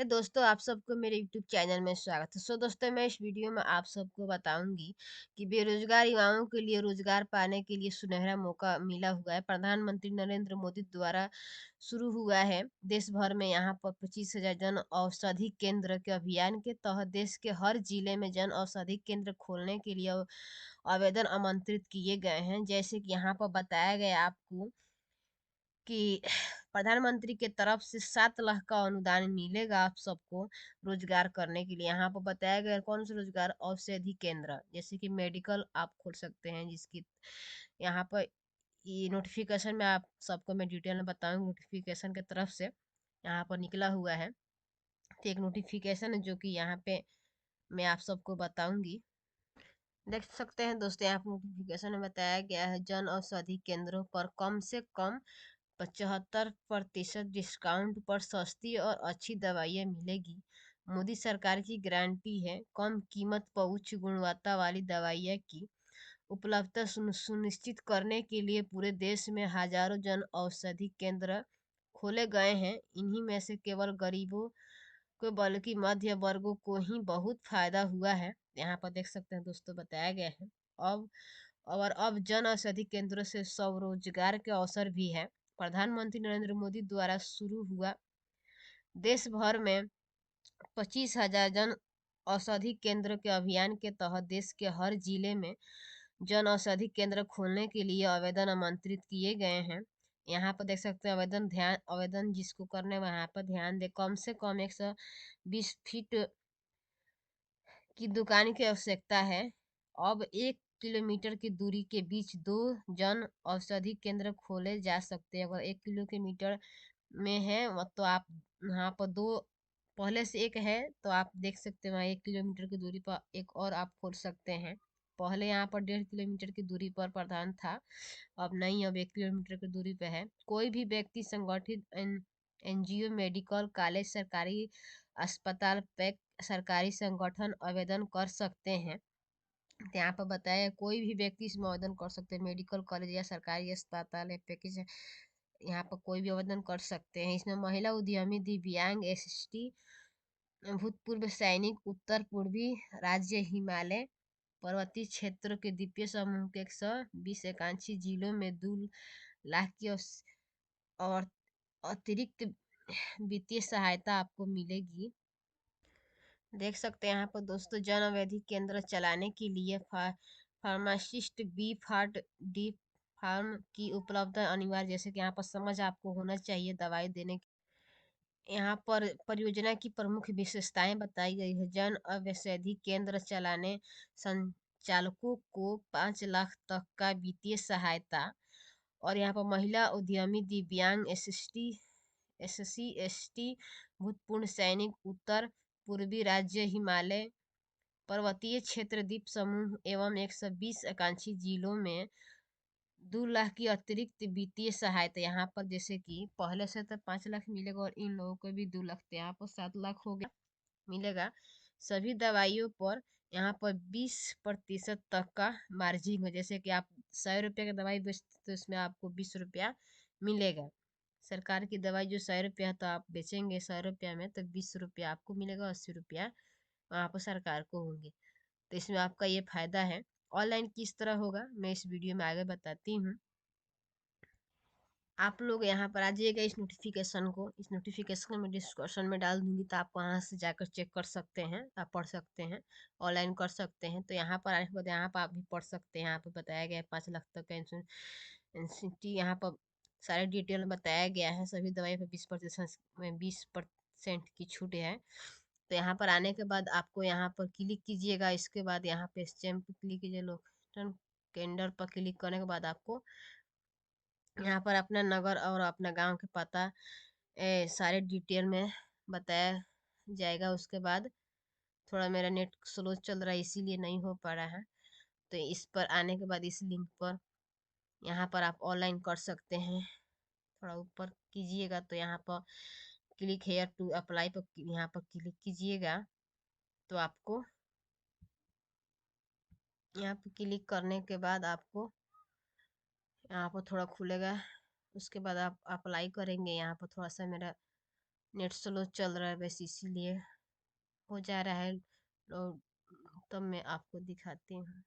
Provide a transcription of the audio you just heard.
दोस्तों, आप सबको मेरे यूट्यूब चैनल में स्वागत है। दोस्तों, मैं इस वीडियो में आप सबको बताऊंगी कि बेरोजगार युवाओं के लिए रोजगार पाने के लिए सुनहरा मौका मिला हुआ है। प्रधानमंत्री नरेंद्र मोदी द्वारा शुरू हुआ है देश भर में। यहाँ पर 25,000 जन औषधि केंद्र के अभियान के तहत देश के हर जिले में जन औषधि केंद्र खोलने के लिए आवेदन आमंत्रित किए गए हैं। जैसे कि यहाँ पर बताया गया आपको कि प्रधानमंत्री के तरफ से 7 लाख का अनुदान मिलेगा आप सबको रोजगार करने के लिए। यहाँ पर बताया गया कौन सा रोजगार, औषधि केंद्र, जैसे कि मेडिकल आप खोल सकते हैं, जिसकी यहाँ पर ये नोटिफिकेशन में आप सबको मैं डिटेल में बताऊंगी। नोटिफिकेशन की तरफ से यहाँ पर निकला हुआ है, तो एक नोटिफिकेशन है जो कि यहाँ पे मैं आप सबको बताऊंगी। देख सकते हैं दोस्तों, यहाँ पर नोटिफिकेशन में बताया गया है जन औषधि केंद्रों पर कम से कम 75% डिस्काउंट पर सस्ती और अच्छी दवाइयाँ मिलेगी। मोदी सरकार की गारंटी है कम कीमत पर उच्च गुणवत्ता वाली दवाइयाँ की उपलब्धता सुनिश्चित करने के लिए पूरे देश में हजारों जन औषधि केंद्र खोले गए हैं। इन्हीं में से केवल गरीबों को बल्कि मध्य वर्गों को ही बहुत फायदा हुआ है। यहाँ पर देख सकते हैं दोस्तों, बताया गया है अब अब जन औषधि केंद्रों से स्वरोजगार के अवसर भी है। प्रधानमंत्री नरेंद्र मोदी द्वारा शुरू हुआ देश भर में 25,000 जन औषधि केंद्र के अभियान के तहत देश के हर जिले में जन औषधि केंद्र खोलने के लिए आवेदन आमंत्रित किए गए हैं। यहाँ पर देख सकते हैं आवेदन जिसको करने में यहाँ पर ध्यान दे, कम से कम 120 फीट की दुकान की आवश्यकता है। अब 1 किलोमीटर की दूरी के बीच 2 जन औषधि केंद्र खोले जा सकते हैं। अगर 1 किलोमीटर में है तो आप यहाँ पर दो, पहले से एक है तो आप देख सकते हैं, वहाँ 1 किलोमीटर की दूरी पर एक और आप खोल सकते हैं। पहले यहाँ पर 1.5 किलोमीटर की दूरी पर प्रधान था, अब नहीं, अब 1 किलोमीटर की दूरी पे है। कोई भी व्यक्ति संगठित एनजीओ, मेडिकल कॉलेज, सरकारी अस्पताल, पैक सरकारी संगठन आवेदन कर सकते हैं। तो यहाँ पर बताया कोई भी व्यक्ति इसमें आवेदन कर सकते हैं। मेडिकल कॉलेज या सरकारी अस्पताल या पैकेज, यहाँ पर कोई भी आवेदन कर सकते हैं। इसमें महिला उद्यमी, दिव्यांग, एसटी, भूतपूर्व सैनिक, उत्तर पूर्वी राज्य, हिमालय पर्वतीय क्षेत्र के द्वीपीय समूह के 120 आकांक्षी जिलों में 2 लाख की और अतिरिक्त वित्तीय सहायता आपको मिलेगी। देख सकते हैं यहाँ पर दोस्तों, जन औषधि केंद्र चलाने के लिए pharmacist, B Pharm, D Pharm की उपलब्धता अनिवार्य। जैसे कि यहाँ पर समझ आपको होना चाहिए दवाई देने की। यहाँ पर परियोजना की प्रमुख विशेषताएं बताई गई है। जन औषधि केंद्र चलाने संचालकों को 5 लाख तक का वित्तीय सहायता, और यहाँ पर महिला उद्यमी, दिव्यांग, SC ST, भूतपूर्व सैनिक, उत्तर पूर्वी राज्य, हिमालय पर्वतीय क्षेत्र, द्वीप समूह एवं 120 आकांक्षी जिलों में 2 लाख की अतिरिक्त वित्तीय सहायता। यहाँ पर जैसे कि पहले से तो 5 लाख मिलेगा और इन लोगों को भी 2 लाख, तो यहाँ पर 7 लाख हो गया मिलेगा। सभी दवाइयों पर यहाँ पर 20% तक का मार्जिन है। जैसे कि आप 100 रुपये की दवाई बेचते तो इसमें आपको 20 रुपया मिलेगा। सरकार की दवाई जो 100 रुपया है तो आप बेचेंगे 100 रुपया में, तो 20 रुपया आपको मिलेगा, 80 रुपया वहाँ पर सरकार को होंगे। तो इसमें आपका ये फायदा है। ऑनलाइन किस तरह होगा मैं इस वीडियो में आगे बताती हूँ। आप लोग यहाँ पर आ जाइएगा, इस नोटिफिकेशन में डिस्क्रिप्शन में डाल दूंगी, तो आप वहाँ से जाकर चेक कर सकते हैं, आप पढ़ सकते हैं, ऑनलाइन कर सकते हैं। तो यहाँ पर आने के बाद यहाँ पर आप भी पढ़ सकते हैं। यहाँ पर बताया गया है 5 लाख तक का इंसेंटिव, यहाँ पर सारे डिटेल बताया गया है। सभी दवाई पर 20% की छूट है। तो यहाँ पर आने के बाद आपको यहाँ पर क्लिक कीजिएगा। इसके बाद यहाँ पे स्टैम्प पर क्लिक कीजिए, लोकेशन कैलेंडर पर क्लिक करने के बाद आपको यहाँ पर अपना नगर और अपना गांव के पता सारे डिटेल में बताया जाएगा। उसके बाद थोड़ा मेरा नेट स्लो चल रहा है इसीलिए नहीं हो पा रहा है। तो इस पर आने के बाद इस लिंक पर यहाँ पर आप ऑनलाइन कर सकते हैं। थोड़ा ऊपर कीजिएगा तो यहाँ पर क्लिक हेयर टू अप्लाई पर यहाँ पर क्लिक कीजिएगा, तो आपको यहाँ पर क्लिक करने के बाद आपको यहाँ पर थोड़ा खुलेगा। उसके बाद आप अप्लाई करेंगे। यहाँ पर थोड़ा सा मेरा नेट स्लो चल रहा है बस इसीलिए हो जा रहा है। और तब मैं आपको दिखाती हूँ।